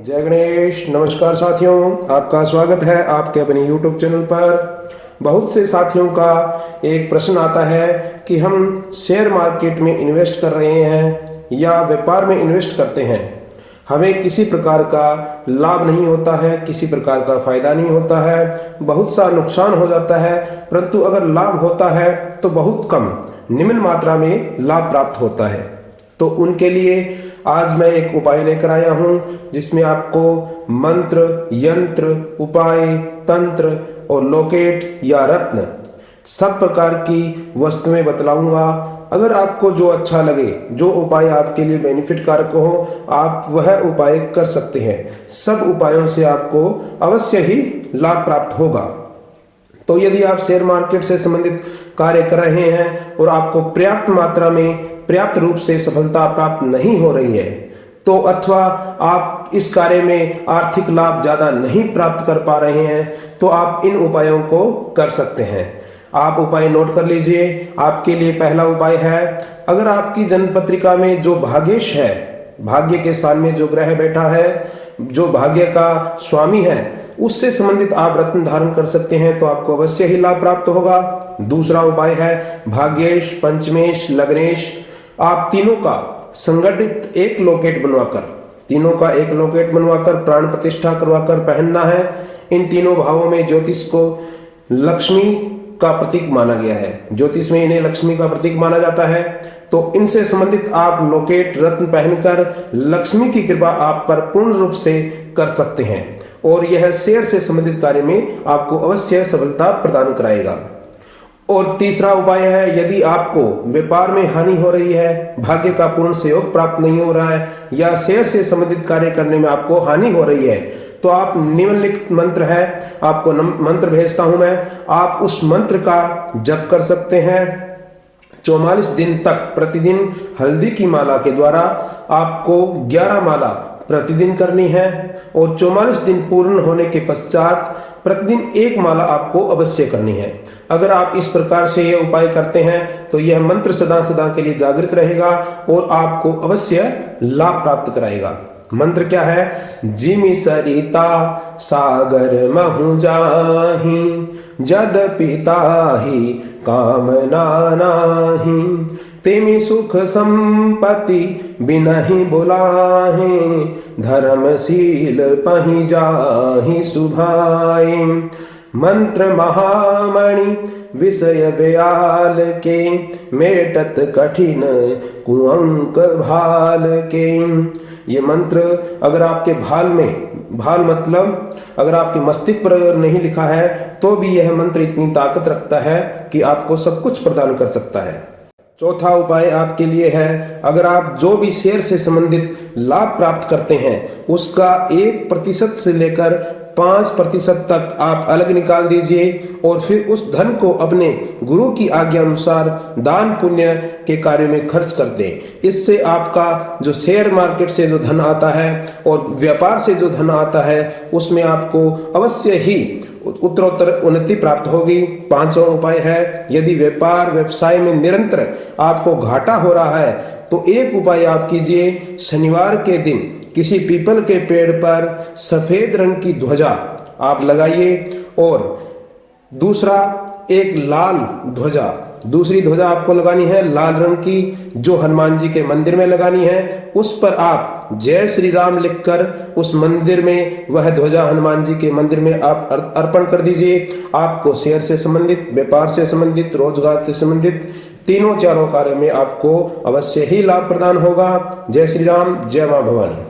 जय गणेश। नमस्कार साथियों, आपका स्वागत है आपके अपने YouTube चैनल पर। बहुत से साथियों का एक प्रश्न आता है कि हम शेयर मार्केट में इन्वेस्ट कर रहे हैं या व्यापार में इन्वेस्ट करते हैं, हमें किसी प्रकार का लाभ नहीं होता है, किसी प्रकार का फायदा नहीं होता है, बहुत सा नुकसान हो जाता है। परंतु अगर लाभ होता है तो बहुत कम, निम्न मात्रा में लाभ प्राप्त होता है। तो उनके लिए आज मैं एक उपाय लेकर आया हूं, जिसमें आपको मंत्र, यंत्र, उपाय, तंत्र और लॉकेट या रत्न सब प्रकार की वस्तुएं बतलाऊंगा। अगर आपको जो अच्छा लगे, जो उपाय आपके लिए बेनिफिट कारक हो, आप वह उपाय कर सकते हैं। सब उपायों से आपको अवश्य ही लाभ प्राप्त होगा। तो यदि आप शेयर मार्केट से संबंधित कार्य कर रहे हैं और आपको पर्याप्त मात्रा में, पर्याप्त रूप से सफलता प्राप्त नहीं हो रही है, तो अथवा आप इस कार्य में आर्थिक लाभ ज्यादा नहीं प्राप्त कर पा रहे हैं, तो आप इन उपायों को कर सकते हैं। आप उपाय नोट कर लीजिए। आपके लिए पहला उपाय है, अगर आपकी जन्म पत्रिका में जो भाग्येश है, भाग्य के स्थान में जो ग्रह बैठा है, जो भाग्य का स्वामी है, उससे संबंधित आप रत्न धारण कर सकते हैं, तो आपको अवश्य ही लाभ प्राप्त होगा। दूसरा उपाय है, भाग्येश, पंचमेश, लग्नेश, आप तीनों का संगठित एक लॉकेट बनवाकर, तीनों का एक लॉकेट बनवाकर प्राण प्रतिष्ठा करवाकर पहनना है। इन तीनों भावों में ज्योतिष को लक्ष्मी का प्रतीक माना गया है, ज्योतिष में इन्हें लक्ष्मी का प्रतीक माना जाता है। तो इनसे संबंधित आप लॉकेट रत्न पहनकर लक्ष्मी की कृपा आप पर पूर्ण रूप से कर सकते हैं, और यह शेयर से संबंधित कार्य में आपको अवश्य सफलता प्रदान कराएगा। और तीसरा उपाय है, यदि आपको व्यापार में हानि हो रही है, भाग्य का पूर्ण सहयोग प्राप्त नहीं हो रहा है, या शेयर से संबंधित कार्य करने में आपको हानि हो रही है, तो आप निम्नलिखित मंत्र है, आपको मंत्र भेजता हूं मैं, आप उस मंत्र का जप कर सकते हैं। 44 दिन तक प्रतिदिन हल्दी की माला के द्वारा आपको 11 माला प्रतिदिन करनी है, और 44 दिन पूर्ण होने के पश्चात प्रतिदिन एक माला आपको अवश्य करनी है। अगर आप इस प्रकार से यह उपाय करते हैं, तो यह मंत्र सदा सदा के लिए जागृत रहेगा और आपको अवश्य लाभ प्राप्त कराएगा। मंत्र क्या है? जिमि सरिता सागर महु जाहि, जद पिताहि कामना नाही, तेमि सुख संपत्ति बिनहि बुलाहे, धर्मशील पहि जाहि सुभाए। मंत्र महामणि विषय व्याल के, मेटत कठिन कुअंक भाल के। ये मंत्र अगर आपके भाल में, भाल मतलब अगर आपके मस्तिष्क पर नहीं लिखा है, तो भी यह मंत्र इतनी ताकत रखता है कि आपको सब कुछ प्रदान कर सकता है। चौथा उपाय आपके लिए है, अगर आप जो भी शेयर से संबंधित लाभ प्राप्त करते हैं, उसका 1% से लेकर 5% तक आप अलग निकाल दीजिए, और फिर उस धन को अपने गुरु की आज्ञा अनुसार दान पुण्य के कार्य में खर्च कर दें। इससे आपका जो शेयर मार्केट से जो धन आता है और व्यापार से जो धन आता है, उसमें आपको अवश्य ही उत्तरोत्तर उन्नति प्राप्त होगी। पांचवा उपाय है, यदि व्यापार व्यवसाय में निरंतर आपको घाटा हो रहा है, तो एक उपाय आप कीजिए, शनिवार के दिन किसी पीपल के पेड़ पर सफेद रंग की ध्वजा आप लगाइए, और दूसरा एक लाल ध्वजा, दूसरी ध्वजा आपको लगानी है लाल रंग की, जो हनुमान जी के मंदिर में लगानी है। उस पर आप जय श्री राम लिखकर उस मंदिर में वह ध्वजा हनुमान जी के मंदिर में आप अर्पण कर दीजिए। आपको शेयर से संबंधित, व्यापार से संबंधित, रोजगार से संबंधित तीनों चारों कार्य में आपको अवश्य ही लाभ प्रदान होगा। जय श्री राम, जय मां भवानी।